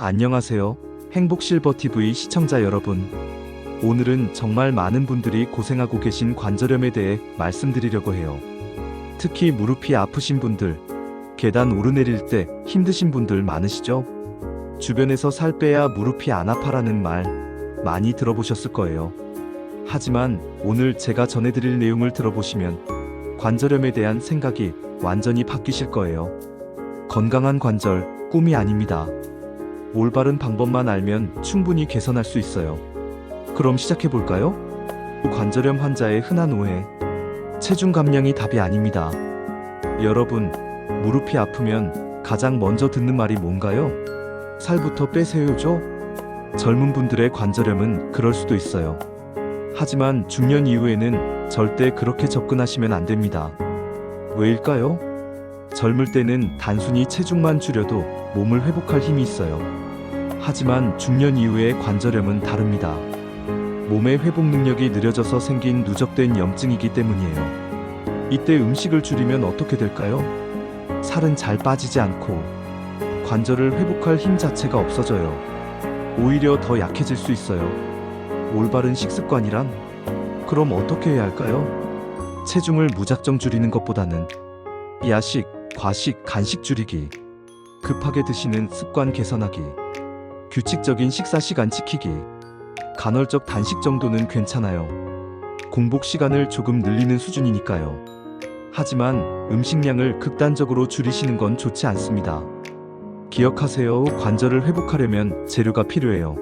안녕하세요. 행복실버TV 시청자 여러분. 오늘은 정말 많은 분들이 고생하고 계신 관절염에 대해 말씀드리려고 해요. 특히 무릎이 아프신 분들, 계단 오르내릴 때 힘드신 분들 많으시죠? 주변에서 살 빼야 무릎이 안 아파라는 말 많이 들어보셨을 거예요. 하지만 오늘 제가 전해드릴 내용을 들어보시면 관절염에 대한 생각이 완전히 바뀌실 거예요. 건강한 관절, 꿈이 아닙니다. 올바른 방법만 알면 충분히 개선할 수 있어요. 그럼 시작해볼까요? 관절염 환자의 흔한 오해. 체중 감량이 답이 아닙니다. 여러분, 무릎이 아프면 가장 먼저 듣는 말이 뭔가요? 살부터 빼세요죠? 젊은 분들의 관절염은 그럴 수도 있어요. 하지만 중년 이후에는 절대 그렇게 접근하시면 안 됩니다. 왜일까요? 젊을 때는 단순히 체중만 줄여도 몸을 회복할 힘이 있어요. 하지만 중년 이후의 관절염은 다릅니다. 몸의 회복 능력이 느려져서 생긴 누적된 염증이기 때문이에요. 이때 음식을 줄이면 어떻게 될까요? 살은 잘 빠지지 않고 관절을 회복할 힘 자체가 없어져요. 오히려 더 약해질 수 있어요. 올바른 식습관이란? 그럼 어떻게 해야 할까요? 체중을 무작정 줄이는 것보다는 야식, 과식, 간식 줄이기, 급하게 드시는 습관 개선하기, 규칙적인 식사 시간 지키기, 간헐적 단식 정도는 괜찮아요. 공복 시간을 조금 늘리는 수준이니까요. 하지만 음식량을 극단적으로 줄이시는 건 좋지 않습니다. 기억하세요. 관절을 회복하려면 재료가 필요해요.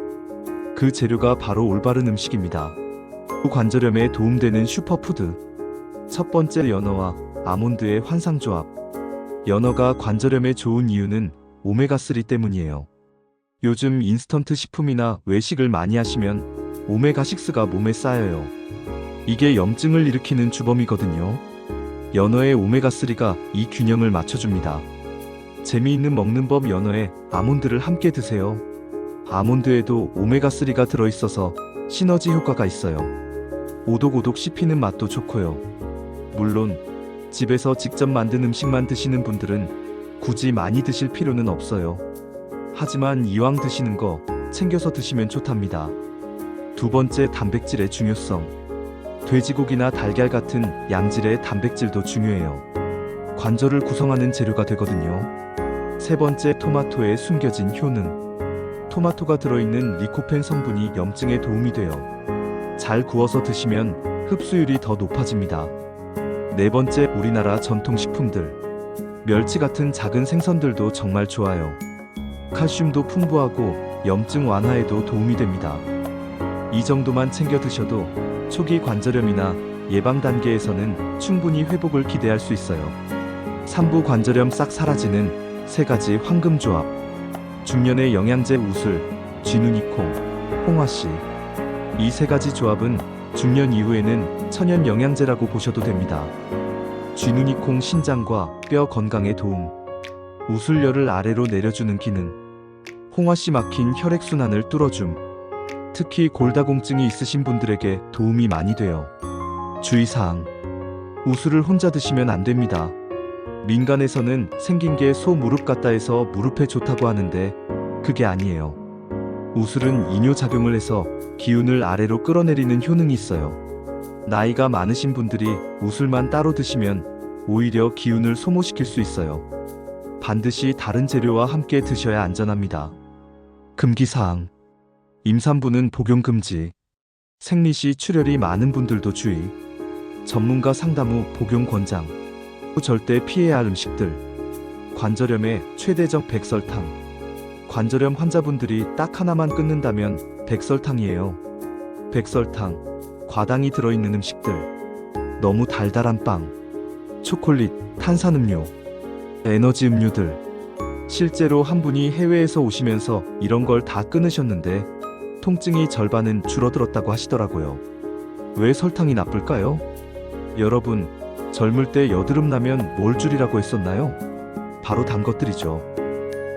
그 재료가 바로 올바른 음식입니다. 관절염에 도움되는 슈퍼푸드. 첫 번째, 연어와 아몬드의 환상조합. 연어가 관절염에 좋은 이유는 오메가3 때문이에요. 요즘 인스턴트 식품이나 외식을 많이 하시면 오메가6가 몸에 쌓여요. 이게 염증을 일으키는 주범이거든요. 연어의 오메가3가 이 균형을 맞춰줍니다. 재미있는 먹는 법. 연어에 아몬드를 함께 드세요. 아몬드에도 오메가3가 들어있어서 시너지 효과가 있어요. 오독오독 씹히는 맛도 좋고요. 물론 집에서 직접 만든 음식만 드시는 분들은 굳이 많이 드실 필요는 없어요. 하지만 이왕 드시는 거 챙겨서 드시면 좋답니다. 두 번째, 단백질의 중요성. 돼지고기나 달걀 같은 양질의 단백질도 중요해요. 관절을 구성하는 재료가 되거든요. 세 번째, 토마토의 숨겨진 효능. 토마토가 들어있는 리코펜 성분이 염증에 도움이 돼요. 잘 구워서 드시면 흡수율이 더 높아집니다. 네 번째, 우리나라 전통식품들. 멸치 같은 작은 생선들도 정말 좋아요. 칼슘도 풍부하고 염증 완화에도 도움이 됩니다. 이 정도만 챙겨 드셔도 초기 관절염이나 예방 단계에서는 충분히 회복을 기대할 수 있어요. 3부, 관절염 싹 사라지는 세 가지 황금 조합. 중년의 영양제 우슬, 쥐누니콩, 홍화씨. 이 세 가지 조합은 중년 이후에는 천연 영양제라고 보셔도 됩니다. 쥐누니콩 신장과 뼈 건강에 도움, 우슬열을 아래로 내려주는 기능, 홍화씨 막힌 혈액순환을 뚫어줌. 특히 골다공증이 있으신 분들에게 도움이 많이 돼요. 주의사항. 우슬을 혼자 드시면 안 됩니다. 민간에서는 생긴 게 소 무릎 같다 해서 무릎에 좋다고 하는데 그게 아니에요. 우슬은 이뇨작용을 해서 기운을 아래로 끌어내리는 효능이 있어요. 나이가 많으신 분들이 우슬만 따로 드시면 오히려 기운을 소모시킬 수 있어요. 반드시 다른 재료와 함께 드셔야 안전합니다. 금기사항. 임산부는 복용 금지. 생리시 출혈이 많은 분들도 주의. 전문가 상담 후 복용 권장. 절대 피해야 할 음식들. 관절염의 최대적 백설탕. 관절염 환자분들이 딱 하나만 끊는다면 백설탕이에요. 백설탕, 과당이 들어있는 음식들. 너무 달달한 빵, 초콜릿, 탄산음료, 에너지 음료들. 실제로 한 분이 해외에서 오시면서 이런 걸 다 끊으셨는데 통증이 절반은 줄어들었다고 하시더라고요. 왜 설탕이 나쁠까요? 여러분, 젊을 때 여드름 나면 뭘 줄이라고 했었나요? 바로 단 것들이죠.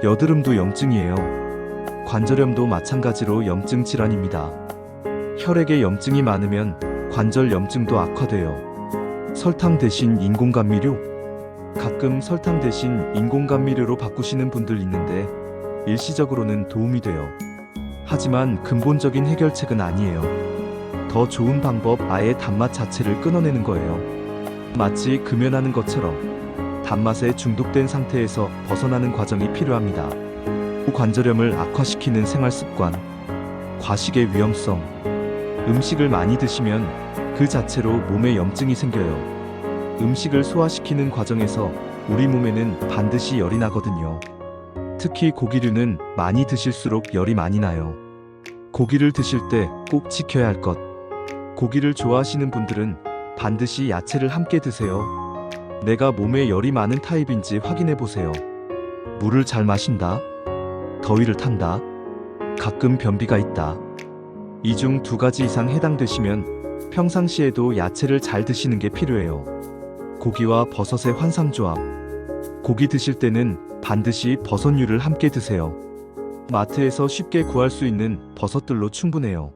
여드름도 염증이에요. 관절염도 마찬가지로 염증 질환입니다. 혈액에 염증이 많으면 관절 염증도 악화돼요. 설탕 대신 인공감미료? 가끔 설탕 대신 인공감미료로 바꾸시는 분들 있는데 일시적으로는 도움이 돼요. 하지만 근본적인 해결책은 아니에요. 더 좋은 방법, 아예 단맛 자체를 끊어내는 거예요. 마치 금연하는 것처럼 단맛에 중독된 상태에서 벗어나는 과정이 필요합니다. 관절염을 악화시키는 생활 습관, 과식의 위험성, 음식을 많이 드시면 그 자체로 몸에 염증이 생겨요. 음식을 소화시키는 과정에서 우리 몸에는 반드시 열이 나거든요. 특히 고기류는 많이 드실수록 열이 많이 나요. 고기를 드실 때 꼭 지켜야 할 것. 고기를 좋아하시는 분들은 반드시 야채를 함께 드세요. 내가 몸에 열이 많은 타입인지 확인해 보세요. 물을 잘 마신다. 더위를 탄다. 가끔 변비가 있다. 이 중 2가지 이상 해당되시면 평상시에도 야채를 잘 드시는 게 필요해요. 고기와 버섯의 환상조합. 고기 드실 때는 반드시 버섯류를 함께 드세요. 마트에서 쉽게 구할 수 있는 버섯들로 충분해요.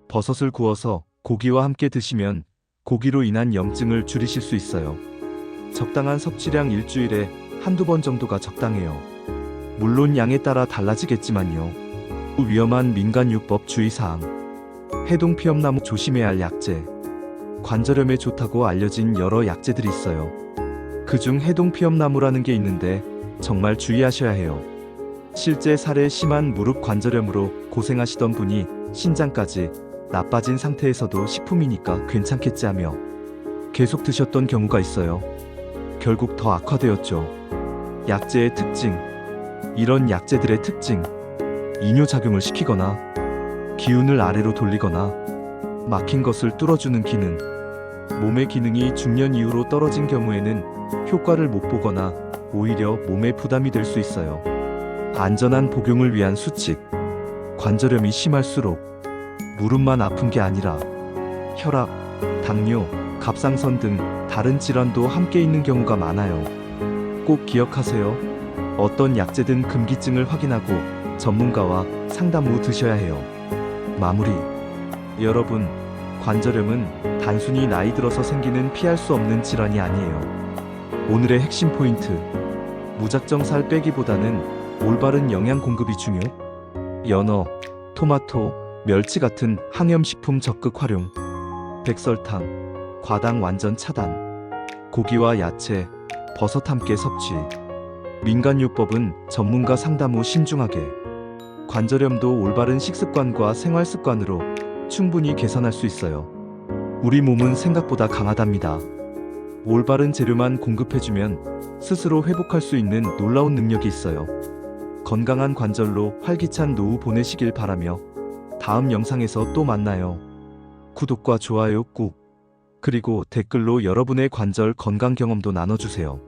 버섯을 구워서 고기와 함께 드시면 고기로 인한 염증을 줄이실 수 있어요. 적당한 섭취량 일주일에 한두 번 정도가 적당해요. 물론 양에 따라 달라지겠지만요. 위험한 민간요법 주의사항. 해동피엄나무 조심해야 할 약재. 관절염에 좋다고 알려진 여러 약재들이 있어요. 그중 해동피엄나무라는 게 있는데 정말 주의하셔야 해요. 실제 살에 심한 무릎 관절염으로 고생하시던 분이 신장까지 나빠진 상태에서도 식품이니까 괜찮겠지 하며 계속 드셨던 경우가 있어요. 결국 더 악화되었죠. 약재의 특징. 이런 약재들의 특징. 이뇨작용을 시키거나 기운을 아래로 돌리거나 막힌 것을 뚫어주는 기능. 몸의 기능이 중년 이후로 떨어진 경우에는 효과를 못 보거나 오히려 몸에 부담이 될 수 있어요. 안전한 복용을 위한 수칙. 관절염이 심할수록 무릎만 아픈 게 아니라 혈압, 당뇨, 갑상선 등 다른 질환도 함께 있는 경우가 많아요. 꼭 기억하세요. 어떤 약재든 금기증을 확인하고 전문가와 상담 후 드셔야 해요. 마무리. 여러분, 관절염은 단순히 나이 들어서 생기는 피할 수 없는 질환이 아니에요. 오늘의 핵심 포인트. 무작정 살 빼기보다는 올바른 영양 공급이 중요. 연어, 토마토, 멸치 같은 항염식품 적극 활용. 백설탕, 과당 완전 차단. 고기와 야채, 버섯 함께 섭취. 민간요법은 전문가 상담 후 신중하게. 관절염도 올바른 식습관과 생활습관으로 충분히 개선할 수 있어요. 우리 몸은 생각보다 강하답니다. 올바른 재료만 공급해주면 스스로 회복할 수 있는 놀라운 능력이 있어요. 건강한 관절로 활기찬 노후 보내시길 바라며 다음 영상에서 또 만나요. 구독과 좋아요 꾹. 그리고 댓글로 여러분의 관절 건강 경험도 나눠주세요.